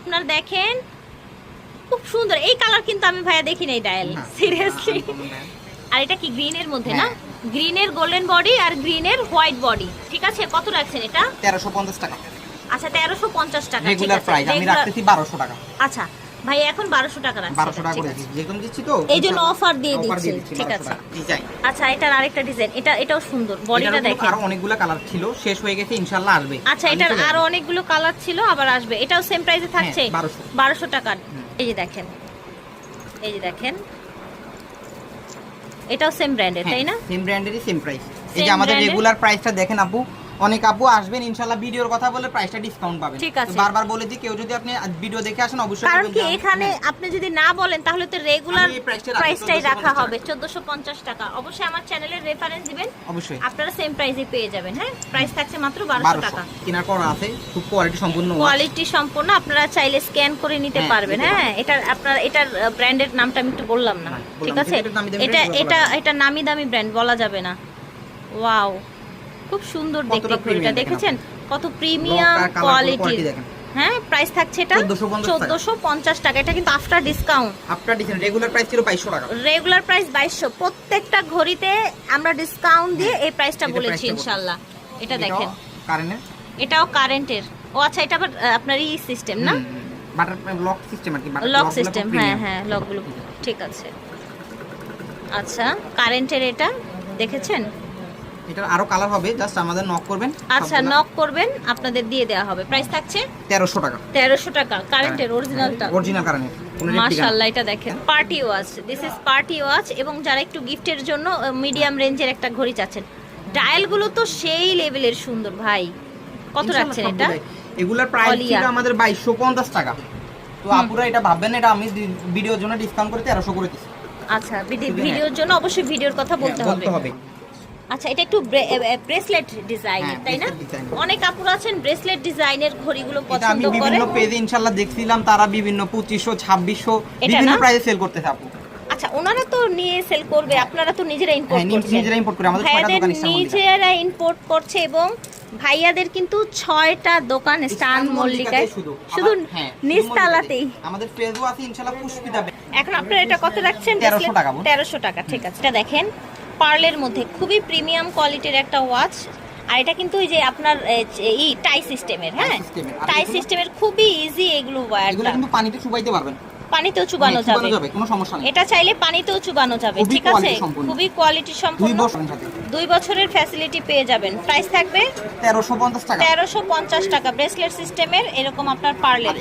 আপনার দেখেন খুব সুন্দর এই কালার, কিন্তু আমি ভাইয়া দেখি নাই ডায়াল, সিরিয়াসলি। আর এটা কি গ্রিনের মধ্যে না? গ্রিনের গোল্ডেন বডি আর গ্রিনের হোয়াইট বডি। ঠিক আছে, কত রাখছেন এটা? 1350 টাকা। আচ্ছা 1350 টাকা রেগুলার প্রাইস আমি রাখতেছি 1200 টাকা। আচ্ছা ভাই এখন 1200 টাকা রাখছি। 1200 টাকা করে দিচ্ছি, যেকোনো দিচ্ছি তো এই জন্য অফার দিয়ে দিচ্ছি। ঠিক আছে ডিজাইন। আচ্ছা এটার আরেকটা ডিজাইন, এটাও সুন্দর, বডিটা দেখেন। আরো অনেকগুলো কালার ছিল, শেষ হয়ে গেছে, ইনশাআল্লাহ আসবে। আচ্ছা এটার আরো অনেকগুলো কালার ছিল, আবার আসবে। এটাও সেম প্রাইসে থাকছে 1200 টাকা। এই যে দেখেন, এই যে দেখেন, এটাও সেম ব্র্যান্ডের, তাই না? সেম ব্র্যান্ডেরই সেম প্রাইস। এই যে আমাদের রেগুলার প্রাইসটা দেখেন আপু, অনেক আপু আসবেন ইনশাআল্লাহ, ভিডিওর কথা বলে প্রাইসটা ডিসকাউন্ট পাবেন। ঠিক আছে, বারবার বলে দিই, কেউ যদি আপনি ভিডিও দেখে আসেন অবশ্যই কারণ কি এখানে আপনি যদি না বলেন তাহলে তো রেগুলার প্রাইসটাই রাখা হবে 1450 টাকা। অবশ্যই আমার চ্যানেলের রেফারেন্স দিবেন, অবশ্যই আপনারা সেম প্রাইসে পেয়ে যাবেন। হ্যাঁ, প্রাইস থাকছে মাত্র 1200 টাকা। কিনার করা আছে, খুব কোয়ালিটি সম্পূর্ণ, কোয়ালিটি সম্পূর্ণ, আপনারা চাইলে স্ক্যান করে নিতে পারবেন। হ্যাঁ, এটার ব্র্যান্ডের নামটা আমি একটু বললাম না, ঠিক আছে? এটা নামি দামি ব্র্যান্ড বলা যাবে না। ওয়াও, খুব সুন্দর দেখতে ঘড়িটা, দেখেছেন কত প্রিমিয়াম কোয়ালিটির। হ্যাঁ, প্রাইস থাকছে এটা 1450 টাকা। এটা কিন্তু আফটার ডিসকাউন্ট। রেগুলার প্রাইস ছিল 2200 টাকা। Regular price 2200। প্রত্যেকটা ঘড়িতে আমরা ডিসকাউন্ট দিয়ে এই প্রাইসটা বলেছি ইনশাআল্লাহ। এটা দেখেন, কারেন্টের, এটাও কারেন্টের। ও আচ্ছা, এটা আবার আপনার ই সিস্টেম না? বাটার লক সিস্টেম আর কি, লক সিস্টেম। হ্যাঁ হ্যাঁ, লকগুলো ঠিক আছে। আচ্ছা কারেন্টের এটা দেখেছেন, এটার আরো কালার হবে, জাস্ট আমাদের নক করবেন। আচ্ছা নক করবেন, আপনাদের দিয়ে দেওয়া হবে। প্রাইস থাকছে 1300 টাকা। 1300 টাকা কারেন্টের অরিজিনালটা, অরিজিনাল কারেন্ট। মাশাআল্লাহ। এটা দেখেন party watch, this is party watch. এবং যারা একটু গিফটের জন্য মিডিয়াম রেঞ্জের একটা ঘড়ি চাচ্ছেন, ডায়ালগুলো তো সেই লেভেলের সুন্দর ভাই। কত রাখছেন এটা? এগুলার প্রাইস ছিল আমাদের 2250 টাকা। তো আপুরা এটা ভাববেন, এটা আমি ভিডিওর জন্য ডিসকাউন্ট করে 1300 করে দিছি। আচ্ছা ভিডিওর জন্য অবশ্যই ভিডিওর কথা বলতে হবে। আচ্ছা এটা একটু ব্রেসলেট ডিজাইনের, তাই না? অনেক আপুরা আছেন ব্রেসলেট ডিজাইনের ঘড়িগুলো পছন্দ করে। আমি বিভিন্ন পেজে ইনশাআল্লাহ দেখছিলাম, তারা বিভিন্ন 2500 2600 বিভিন্ন প্রাইসে সেল করতেছে আপু। আচ্ছা ওনারা তো নিয়ে সেল করবে, আপনারা তো নিজেরা ইম্পোর্ট করছেন। নিজেরা ইম্পোর্ট করে, আমাদের 6টা দোকান ইসলাম মল্লিকা, নিজেরা ইম্পোর্ট করছে। এবং ভাইয়াদের কিন্তু 6টা দোকান স্টান মল্লিকায়, শুধু নিচতলাতেই। আমাদের পেজও আছে ইনশাআল্লাহ, পুষ্পিতা। এখন আপনারা এটা কত রাখছেন? 1300 টাকা। 1300 টাকা, ঠিক আছে। এটা দেখেন পার্লের মধ্যে খুবই প্রিমিয়াম কোয়ালিটির একটা ওয়াচ। আর এটা কিন্তু ওই যে আপনার টাই সিস্টেমের। হ্যাঁ, টাই সিস্টেমের, খুবই ইজি এগুলো ওয়্যারটা। এগুলো কিন্তু পানিতে চুবাইতে পারবেন, পানিতেও চুবানো যাবে, কোনো সমস্যা নেই। এটা চাইলে পানিতেও চুবানো যাবে। ঠিক আছে, খুবই কোয়ালিটি সম্পন্ন, 2 বছরের ফ্যাসিলিটি পেয়ে যাবেন। প্রাইস থাকবে 1350 টাকা। 1350 টাকা ব্রেসলেট সিস্টেমের, এরকম আপনার পার্লের।